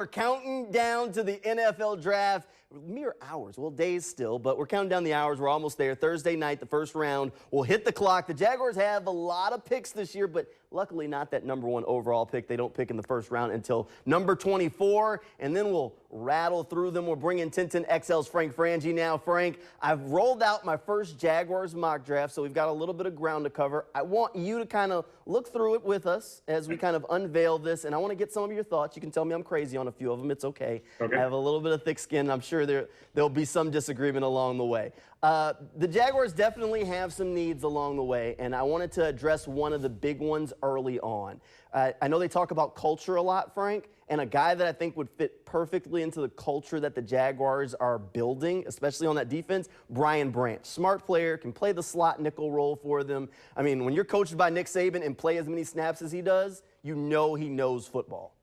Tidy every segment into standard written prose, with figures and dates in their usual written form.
We're counting down to the NFL draft. Mere hours, well, days still, but we're counting down the hours. We're almost there. Thursday night, the first round will hit the clock. The Jaguars have a lot of picks this year, but luckily not that #1 overall pick. They don't pick in the first round until number 24, and then we'll rattle through them. We'll bring in 1010 XL's Frank Frangie now. Frank, I've rolled out my first Jaguars mock draft, so we've got a little bit of ground to cover. I want you to kind of look through it with us as we kind of unveil this, and I want to get some of your thoughts. You can tell me I'm crazy on a few of them. It's okay. I have a little bit of thick skin. I'm sure there'll be some disagreement along the way. The Jaguars definitely have some needs along the way, and I wanted to address one of the big ones early on. I know they talk about culture a lot, Frank, and a guy that I think would fit perfectly into the culture that the Jaguars are building, especially on that defense, Brian Branch. Smart player, can play the slot nickel role for them. I mean, when you're coached by Nick Saban and play as many snaps as he does, you know he knows football.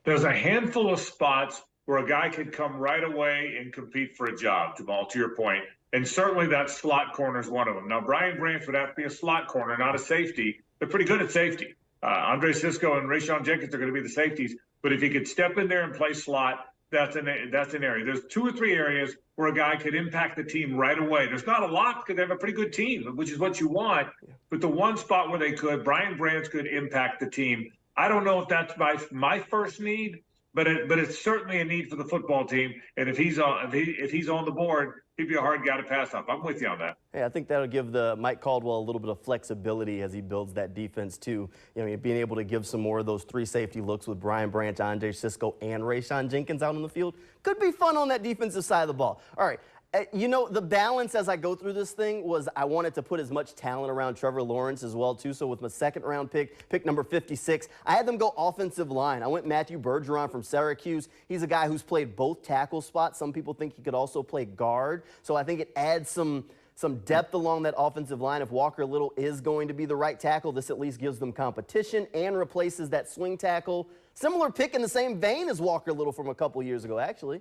There's a handful of spots where a guy could come right away and compete for a job, Jamal, to your point. And certainly that slot corner is one of them. Now, Brian Branch would have to be a slot corner, not a safety. They're pretty good at safety. Andre Sisco and Rayshawn Jenkins are going to be the safeties. But if he could step in there and play slot, that's an area. There's 2 or 3 areas where a guy could impact the team right away. There's not a lot because they have a pretty good team, which is what you want. But the one spot where they could, Brian Branch could impact the team. I don't know if that's my first need, but it's certainly a need for the football team. And if he's on the board, he'd be a hard guy to pass up. I'm with you on that. Hey, I think that'll give the Mike Caldwell a little bit of flexibility as he builds that defense too. You know, being able to give some more of those 3 safety looks with Brian Branch, Andre Sisco, and Rayshawn Jenkins out on the field could be fun on that defensive side of the ball. All right. You know, the balance as I go through this thing was I wanted to put as much talent around Trevor Lawrence as well, too. So with my second round pick number 56, I had them go offensive line. I went Matthew Bergeron from Syracuse. He's a guy who's played both tackle spots. Some people think he could also play guard. So I think it adds some depth along that offensive line. If Walker Little is going to be the right tackle, this at least gives them competition and replaces that swing tackle. Similar pick in the same vein as Walker Little from a couple years ago, actually.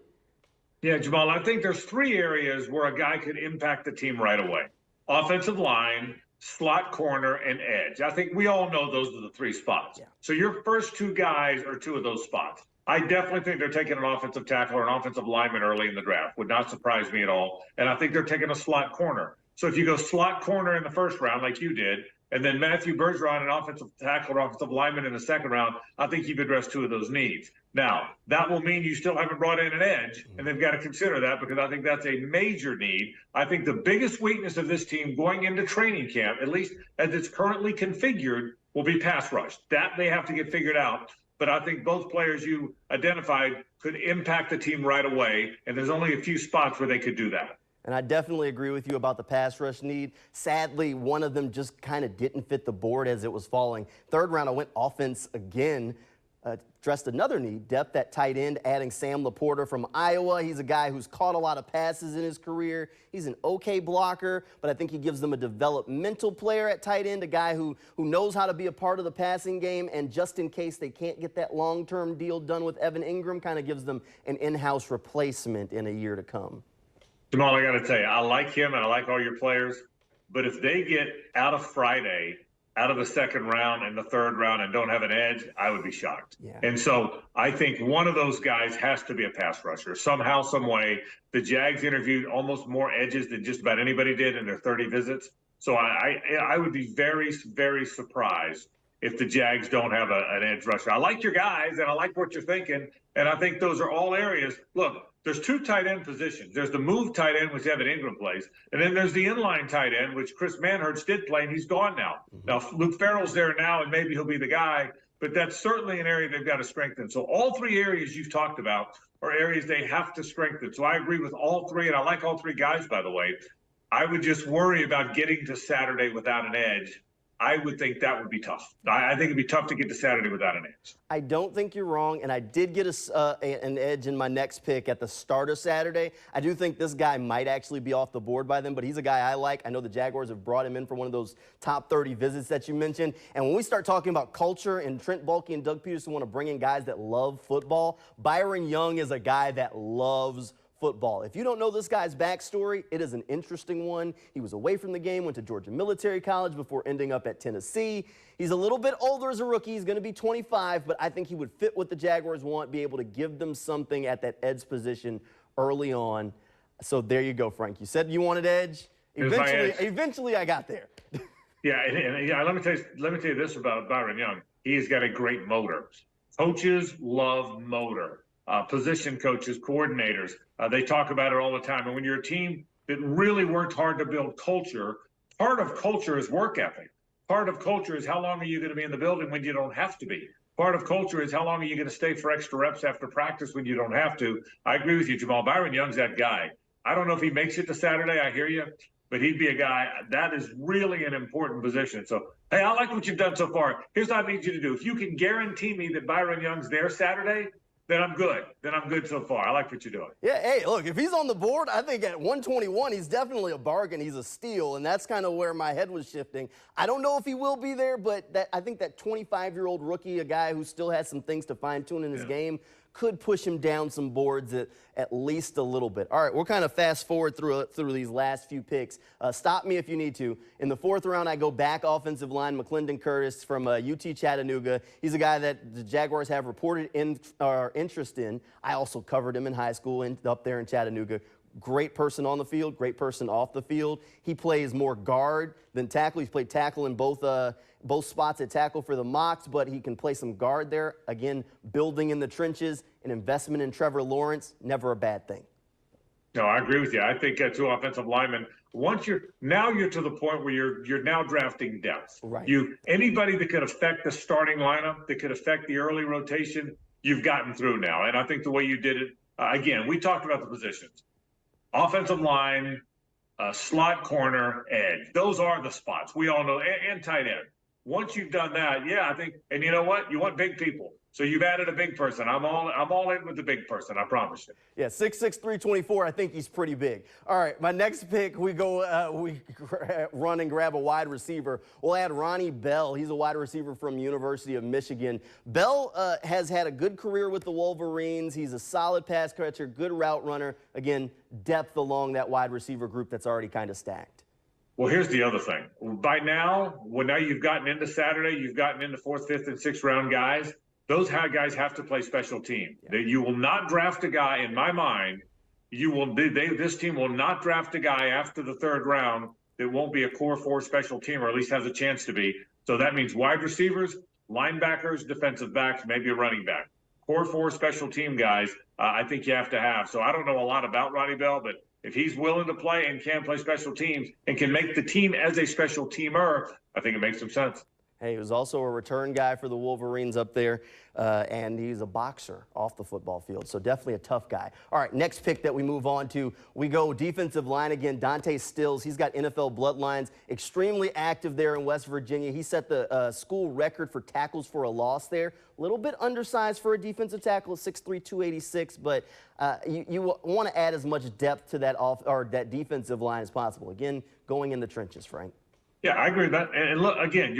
Yeah, Jamal, I think there's 3 areas where a guy could impact the team right away. Offensive line, slot corner, and edge. I think we all know those are the 3 spots. Yeah. So your first 2 guys are 2 of those spots. I definitely think they're taking an offensive tackle or an offensive lineman early in the draft. Would not surprise me at all. And I think they're taking a slot corner. So if you go slot corner in the first round like you did, and then Matthew Bergeron, an offensive tackle or offensive lineman in the second round, I think you've addressed 2 of those needs. Now, that will mean you still haven't brought in an edge, and they've got to consider that because I think that's a major need. I think the biggest weakness of this team going into training camp, at least as it's currently configured, will be pass rush. That they have to get figured out. But I think both players you identified could impact the team right away, and there's only a few spots where they could do that. And I definitely agree with you about the pass rush need. Sadly, one of them just kind of didn't fit the board as it was falling. Third round, I went offense again. Addressed another need, depth at tight end, adding Sam Laporta from Iowa. He's a guy who's caught a lot of passes in his career. He's an okay blocker, but I think he gives them a developmental player at tight end, a guy who knows how to be a part of the passing game, and just in case they can't get that long-term deal done with Evan Ingram, kind of gives them an in-house replacement in a year to come. Jamal, I got to tell you, I like him and I like all your players, but if they get out of Friday, out of the second round and the third round and don't have an edge, I would be shocked. Yeah. And so I think one of those guys has to be a pass rusher. Somehow, some way, the Jags interviewed almost more edges than just about anybody did in their 30 visits. So I would be very, very surprised if the Jags don't have an edge rusher. I like your guys, and I like what you're thinking, and I think those are all areas. Look, there's 2 tight end positions. There's the move tight end, which Evan Ingram plays, and then there's the inline tight end, which Chris Manhertz did play, and he's gone now. Now, Luke Farrell's there now, and maybe he'll be the guy, but that's certainly an area they've got to strengthen. So all 3 areas you've talked about are areas they have to strengthen. So I agree with all 3, and I like all 3 guys, by the way. I would just worry about getting to Saturday without an edge. I would think that would be tough. I think it'd be tough to get to Saturday without an edge. I don't think you're wrong, and I did get an edge in my next pick at the start of Saturday. I do think this guy might actually be off the board by then, but he's a guy I like. I know the Jaguars have brought him in for one of those top 30 visits that you mentioned. And when we start talking about culture, and Trent Baalke and Doug Peterson want to bring in guys that love football, Byron Young is a guy that loves football. If you don't know this guy's backstory, it is an interesting one. He was away from the game, went to Georgia Military College before ending up at Tennessee. He's a little bit older as a rookie. He's going to be 25, but I think he would fit what the Jaguars want, be able to give them something at that edge position early on. So there you go, Frank. You said you wanted edge. Eventually I got there. Yeah, and let me tell you this about Byron Young. He has got a great motor. Coaches love motor. Position coaches, coordinators, they talk about it all the time. And when you're a team that really worked hard to build culture, part of culture is work ethic. Part of culture is how long are you going to be in the building when you don't have to be. Part of culture is how long are you going to stay for extra reps after practice when you don't have to. I agree with you, Jamal. Byron Young's that guy. I don't know if he makes it to Saturday. I hear you. But he'd be a guy that is really an important position. So, hey, I like what you've done so far. Here's what I need you to do. If you can guarantee me that Byron Young's there Saturday, then I'm good. Then I'm good so far. I like what you're doing. Yeah, hey, look, if he's on the board, I think at 121, he's definitely a bargain. He's a steal, and that's kind of where my head was shifting. I don't know if he will be there, but I think that 25-year-old rookie, a guy who still has some things to fine-tune in his game, could push him down some boards at least a little bit. All right, we'll kind of fast forward through these last few picks. Stop me if you need to. In the 4th round, I go back offensive line, McClendon Curtis from UT Chattanooga. He's a guy that the Jaguars have reported interest in. I also covered him in high school up there in Chattanooga. Great person on the field, great person off the field. He plays more guard than tackle. He's played tackle in both spots at tackle for the Mocs, but he can play some guard there. Again, building in the trenches, an investment in Trevor Lawrence, never a bad thing. No, I agree with you. I think 2 offensive linemen. Once you're to the point where you're now drafting depth. Right. Anybody that could affect the starting lineup, that could affect the early rotation, you've gotten through now. And I think the way you did it, again, we talked about the positions. Offensive line, slot corner, edge. Those are the spots. We all know, and tight end. Once you've done that, I think, and you know what? You want big people. So you've added a big person. I'm all in with the big person, I promise you. Yeah, 6'6", 324, I think he's pretty big. All right, my next pick, we run and grab a wide receiver. We'll add Ronnie Bell. He's a wide receiver from University of Michigan. Bell has had a good career with the Wolverines. He's a solid pass catcher, good route runner. Again, depth along that wide receiver group that's already kind of stacked. Well, here's the other thing. By now, now you've gotten into Saturday, you've gotten into 4th, 5th, and 6th round guys. Those guys have to play special team. Yeah. You will not draft a guy, in my mind, this team will not draft a guy after the 3rd round that won't be a core 4 special team, or at least has a chance to be. So that means wide receivers, linebackers, defensive backs, maybe a running back. Core 4 special team guys, I think you have to have. So I don't know a lot about Ronnie Bell, but if he's willing to play and can play special teams and can make the team as a special teamer, I think it makes some sense. Hey, he was also a return guy for the Wolverines up there, and he's a boxer off the football field, so definitely a tough guy. All right, next pick that we move on to, we go defensive line again. Dante Stills, he's got NFL bloodlines, extremely active there in West Virginia. He set the school record for tackles for a loss there. A little bit undersized for a defensive tackle, 6'3", 286, but you want to add as much depth to that defensive line as possible. Again, going in the trenches, Frank. Yeah, I agree with that. And look, again,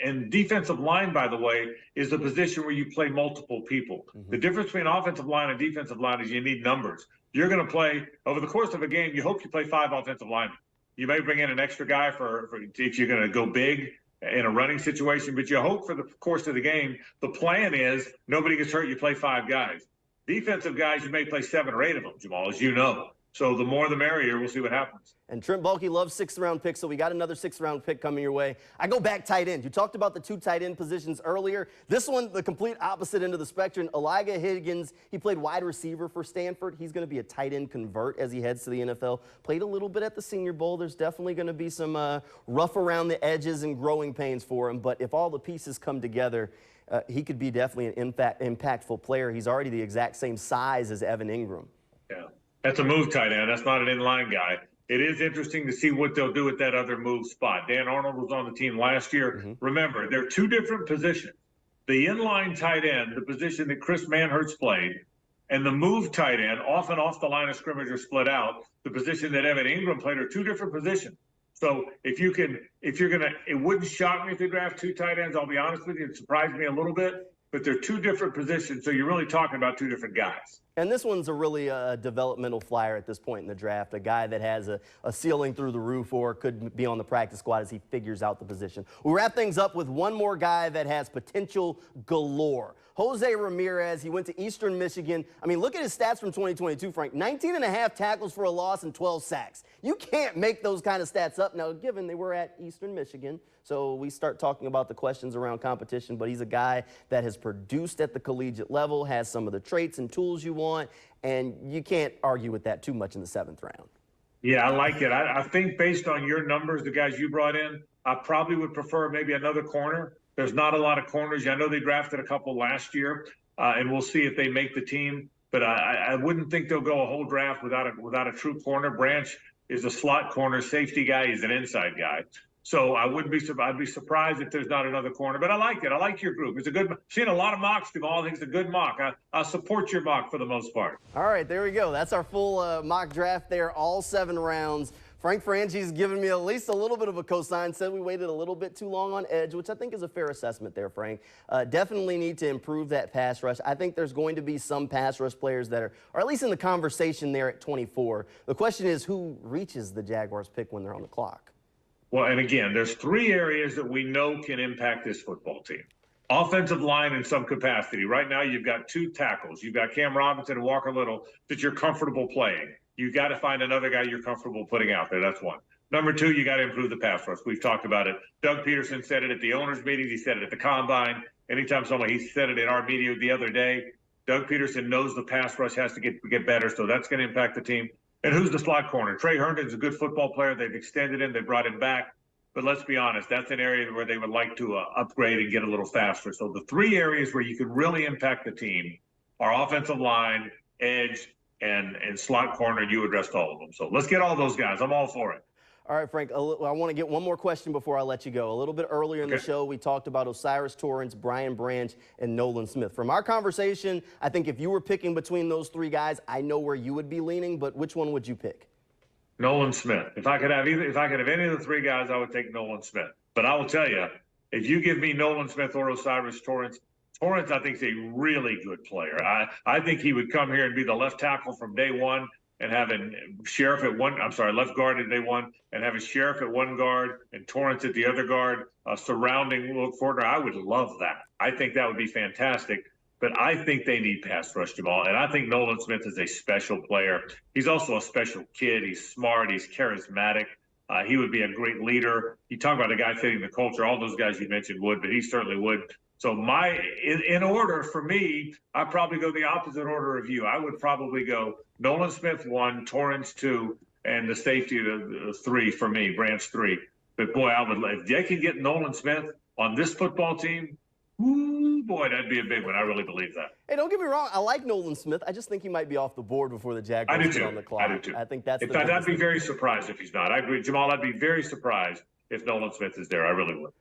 and defensive line, by the way, is the position where you play multiple people. Mm-hmm. The difference between offensive line and defensive line is you need numbers. You're going to play, over the course of a game, you hope you play 5 offensive linemen. You may bring in an extra guy for if you're going to go big in a running situation, but you hope for the course of the game, the plan is nobody gets hurt, you play 5 guys. Defensive guys, you may play 7 or 8 of them, Jamal, as you know. So the more the merrier. We'll see what happens. And Trent Baalke loves 6th-round picks, so we got another 6th-round pick coming your way. I go back tight end. You talked about the 2 tight end positions earlier. This one, the complete opposite end of the spectrum. Elijah Higgins, he played wide receiver for Stanford. He's going to be a tight end convert as he heads to the NFL. Played a little bit at the Senior Bowl. There's definitely going to be some rough around the edges and growing pains for him. But if all the pieces come together, he could be definitely an impactful player. He's already the exact same size as Evan Ingram. Yeah. That's a move tight end. That's not an inline guy. It is interesting to see what they'll do at that other move spot. Dan Arnold was on the team last year. Mm-hmm. Remember, they're 2 different positions. The inline tight end, the position that Chris Manhertz played, and the move tight end, off and off the line of scrimmage or split out, the position that Evan Ingram played, are 2 different positions. So if you're going to, it wouldn't shock me if they draft 2 tight ends. I'll be honest with you, it surprised me a little bit. but they're two different positions. So you're really talking about two different guys. And this one's a really developmental flyer at this point in the draft, a guy that has a ceiling through the roof or could be on the practice squad as he figures out the position. We'll wrap things up with one more guy that has potential galore. Jose Ramirez, he went to Eastern Michigan. I mean, look at his stats from 2022, Frank. 19 and a half tackles for a loss and 12 sacks. You can't make those kind of stats up. Now, given they were at Eastern Michigan, so we start talking about the questions around competition, but he's a guy that has produced at the collegiate level, has some of the traits and tools you want, and you can't argue with that too much in the 7th round. Yeah, I like it. I think based on your numbers, the guys you brought in, I probably would prefer maybe another corner. There's not a lot of corners. I know they drafted a couple last year, and we'll see if they make the team. But I wouldn't think they'll go a whole draft without a true corner. Branch is a slot corner, safety guy. He's an inside guy. So I'd be surprised if there's not another corner. But I like it. I like your group. It's a good. Seen a lot of mocks. Jamal. I think it's a good mock. I'll support your mock for the most part. All right, there we go. That's our full mock draft there, all 7 rounds. Frank Franchi's given me at least a little bit of a cosign, said we waited a little bit too long on edge, which I think is a fair assessment there, Frank. Definitely need to improve that pass rush. I think there's going to be some pass rush players that are at least in the conversation there at 24. The question is who reaches the Jaguars pick when they're on the clock? Well, and again, there's 3 areas that we know can impact this football team. Offensive line in some capacity. Right now, you've got 2 tackles. You've got Cam Robinson and Walker Little that you're comfortable playing. You got to find another guy you're comfortable putting out there. That's one. Number 2, you got to improve the pass rush. We've talked about it. Doug Peterson said it at the owners' meetings. He said it at the combine. Anytime he said it in our media the other day. Doug Peterson knows the pass rush has to get better, so that's going to impact the team. And who's the slot corner? Trey Herndon's a good football player. They've extended him. They brought him back. But let's be honest, that's an area where they would like to upgrade and get a little faster. So the 3 areas where you can really impact the team are offensive line, edge, and slot corner, and you addressed all of them. So let's get all those guys. I'm all for it. All right, Frank, I want to get one more question before I let you go. A little bit earlier in the show, we talked about Osiris Torrance, Brian Branch, and Nolan Smith. From our conversation, I think if you were picking between those 3 guys, I know where you would be leaning, but which one would you pick? Nolan Smith. If I could have any of the 3 guys, I would take Nolan Smith. But I will tell you, if you give me Nolan Smith or Osiris Torrance, I think is a really good player. I think he would come here and be the left tackle from day one and having Sheriff at left guard at day one and having Sheriff at one guard and Torrance at the other guard, surrounding Will Fortner. I would love that. I think that would be fantastic. But I think they need pass rush, Jamal. And I think Nolan Smith is a special player. He's also a special kid. He's smart. He's charismatic. He would be a great leader. You talk about a guy fitting the culture. All those guys you mentioned would, but he certainly would. So in order for me, I'd probably go the opposite order of you. I would probably go Nolan Smith 1, Torrance 2, and the safety of 3 for me, Branch 3. But boy, if they can get Nolan Smith on this football team, ooh, boy, that'd be a big one. I really believe that. Hey, don't get me wrong. I like Nolan Smith. I just think he might be off the board before the Jaguars get on the clock. I do too. I think that's In fact, I'd be very surprised if he's not. I agree. Jamal, I'd be very surprised if Nolan Smith is there. I really would.